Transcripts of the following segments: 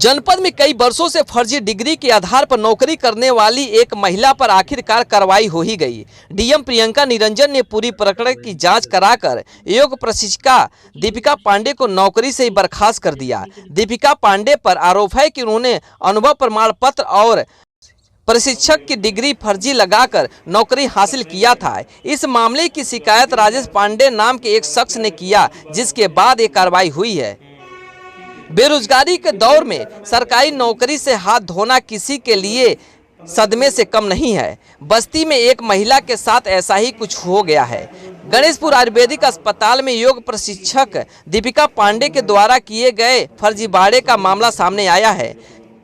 जनपद में कई वर्षों से फर्जी डिग्री के आधार पर नौकरी करने वाली एक महिला पर आखिरकार कार्रवाई हो ही गई। डीएम प्रियंका निरंजन ने पूरी प्रकरण की जांच कराकर योग प्रशिक्षिका दीपिका पांडे को नौकरी से ही बर्खास्त कर दिया। दीपिका पांडे पर आरोप है कि उन्होंने अनुभव प्रमाण पत्र और प्रशिक्षक की डिग्री फर्जी लगाकर नौकरी हासिल किया था। इस मामले की शिकायत राजेश पांडे नाम के एक शख्स ने किया, जिसके बाद ये कार्रवाई हुई है। बेरोजगारी के दौर में सरकारी नौकरी से हाथ धोना किसी के लिए सदमे से कम नहीं है। बस्ती में एक महिला के साथ ऐसा ही कुछ हो गया है। गणेशपुर आयुर्वेदिक अस्पताल में योग प्रशिक्षक दीपिका पांडे के द्वारा किए गए फर्जीवाड़े का मामला सामने आया है।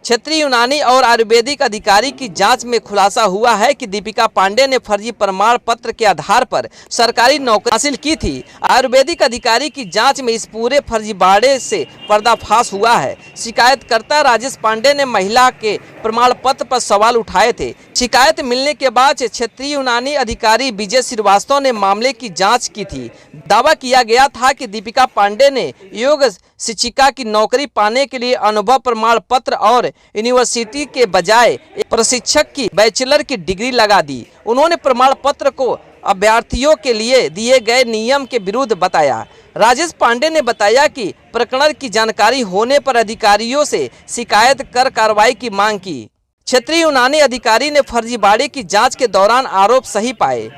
क्षेत्रीय यूनानी और आयुर्वेदिक अधिकारी की जांच में खुलासा हुआ है कि दीपिका पांडे ने फर्जी प्रमाण पत्र के आधार पर सरकारी नौकरी हासिल की थी। आयुर्वेदिक अधिकारी की जांच में इस पूरे फर्जीवाड़े से पर्दाफाश हुआ है। शिकायतकर्ता राजेश पांडे ने महिला के प्रमाण पत्र पर सवाल उठाए थे। शिकायत मिलने के बाद क्षेत्रीय यूनानी अधिकारी विजय श्रीवास्तव ने मामले की जाँच की थी। दावा किया गया था कि दीपिका पांडे ने योग शिक्षिका की नौकरी पाने के लिए अनुभव प्रमाण पत्र और यूनिवर्सिटी के बजाय प्रशिक्षक की बैचलर की डिग्री लगा दी। उन्होंने प्रमाण पत्र को अभ्यर्थियों के लिए दिए गए नियम के विरुद्ध बताया। राजेश पांडे ने बताया कि प्रकरण की जानकारी होने पर अधिकारियों से शिकायत कर कार्रवाई की मांग की। क्षेत्रीय यूनानी अधिकारी ने फर्जीवाड़े की जांच के दौरान आरोप सही पाए।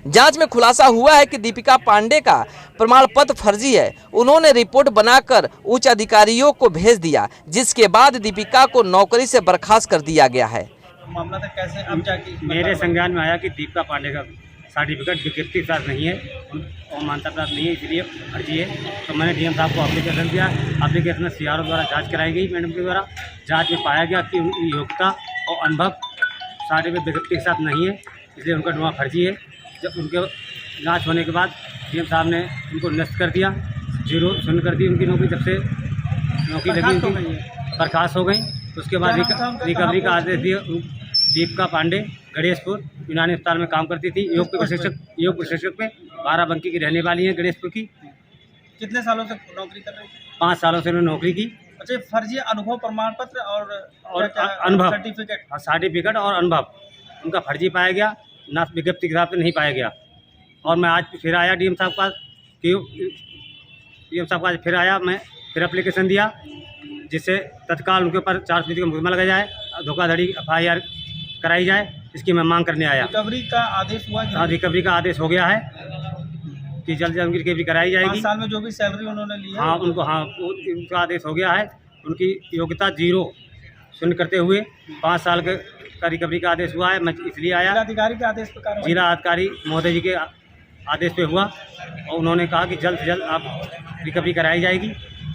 जांच में खुलासा हुआ है कि दीपिका पांडे का प्रमाण पत्र फर्जी है। उन्होंने रिपोर्ट बनाकर उच्च अधिकारियों को भेज दिया, जिसके बाद दीपिका को नौकरी से बर्खास्त कर दिया गया है। मामला था कैसे अब जाके मेरे संज्ञान में आया कि दीपिका पांडे का सर्टिफिकेट विज्ञप्ति के साथ नहीं है और मान्यता प्राप्त नहीं है, इसलिए फर्जी है। तो मैंने डीएम साहब को एप्लीकेशन दिया। एप्लीकेशन में सीआरओ द्वारा जाँच कराई गई। मैडम के द्वारा जाँच में पाया गया कि उनकी योग्यता और अनुभव सर्टिफिकेट विज्ञप्ति के साथ नहीं है, इसलिए उनका डिप्लोमा फर्जी है। जब उनके जांच होने के बाद डीएम साहब ने उनको निरस्त कर दिया, 0 शून्य कर दी उनकी नौकरी। जब से नौकरी लगी उनकी बर्खास्त हो गई। उसके बाद रिकवरी का आदेश दिया। दीपिका पांडे गणेशपुर यूनानी अस्पताल में काम करती थी। योग प्रशिक्षक पे 12 बंकी की रहने वाली हैं गणेशपुर की। कितने सालों से नौकरी कर रही थी? 5 सालों से उन्होंने नौकरी की। अच्छा, फर्जी अनुभव प्रमाण पत्र और अनुभव सर्टिफिकेट और अनुभव उनका फर्जी पाया गया, ना विज्ञप्ति के हिसाब से नहीं पाया गया। और मैं आज फिर आया डीएम साहब के पास फिर आया। मैं फिर एप्लीकेशन दिया, जिससे तत्काल उनके ऊपर 400 का मुकदमा लगाया जाए, धोखाधड़ी FIR कराई जाए, इसकी मैं मांग करने आया। रिकवरी का आदेश हुआ? हाँ, रिकवरी का आदेश हो गया है कि जल्द से जल्द उनकी रिकवरी कराई जाएगी। 5 साल में जो भी सैलरी उन्होंने ली है, हाँ उनको, हाँ उनका आदेश हो गया है। उनकी योग्यता 0 शून्य करते हुए 5 साल का रिकवरी का आदेश हुआ है। मैं इसलिए आया। जिलाधिकारी के आदेश पर, जिला अधिकारी महोदय जी के आदेश पे हुआ और उन्होंने कहा कि जल्द से जल्द आप रिकवरी कराई जाएगी।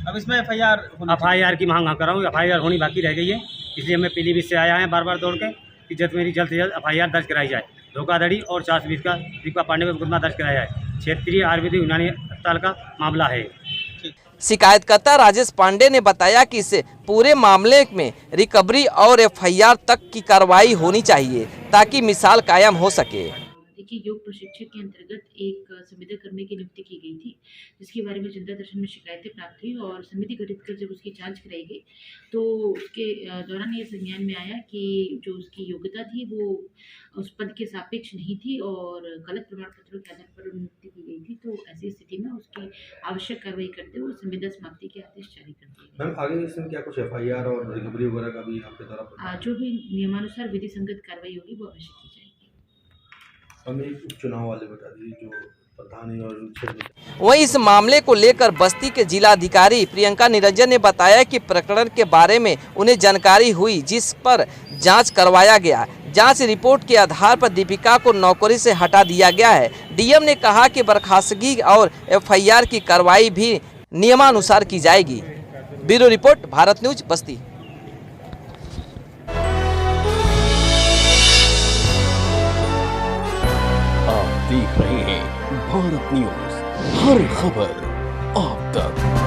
अब इसमें FIR की मांग कर रहा हूँ। FIR होनी बाकी रह गई है, इसलिए मैं पीलीभीत से आया है बार दौड़ के कि जल्द से जल्द FIR दर्ज कराई जाए। धोखाधड़ी और 420 का दीपिका पांडे पर मुकदमा दर्ज कराया जाए। क्षेत्रीय आयुर्वेदिक यूनानी अस्पताल का मामला है। शिकायतकर्ता राजेश पांडे ने बताया कि इस पूरे मामले में रिकवरी और FIR तक की कार्रवाई होनी चाहिए, ताकि मिसाल कायम हो सके। देखिए, योग प्रशिक्षक के अंतर्गत एक संविदा कर्मी की नियुक्ति की गई थी, जिसके बारे में जनता दर्शन में शिकायतें प्राप्त हुई और समिति गठित कर जब उसकी जांच कराई गई तो उसके दौरान ये संज्ञान में आया कि जो उसकी योग्यता थी वो उस पद के सापेक्ष नहीं थी और गलत प्रमाण पत्रों के आधार पर नियुक्ति की गई थी। तो ऐसी स्थिति में उसकी आवश्यक कार्रवाई करते हुए संविदा समाप्ति के आदेश जारी कर दिए गए। मैम, आगे इसमें क्या कुछ FIR और रिकवरी वगैरह का भी आपके द्वारा जो भी नियमानुसार विधि संगत कार्रवाई होगी वो अवश्य की जाएगी। हमें चुनाव वाले बता दीजिए, जो प्रधान और वहीं इस मामले को लेकर बस्ती के जिलाधिकारी प्रियंका निरंजन ने बताया कि प्रकरण के बारे में उन्हें जानकारी हुई, जिस पर जांच करवाया गया। जांच रिपोर्ट के आधार पर दीपिका को नौकरी से हटा दिया गया है। डीएम ने कहा कि बर्खास्तगी और FIR की कार्रवाई भी नियमानुसार की जाएगी। ब्यूरो रिपोर्ट, भारत न्यूज, बस्ती। आप देख रहे हैं भारत न्यूज, हर खबर आप तक।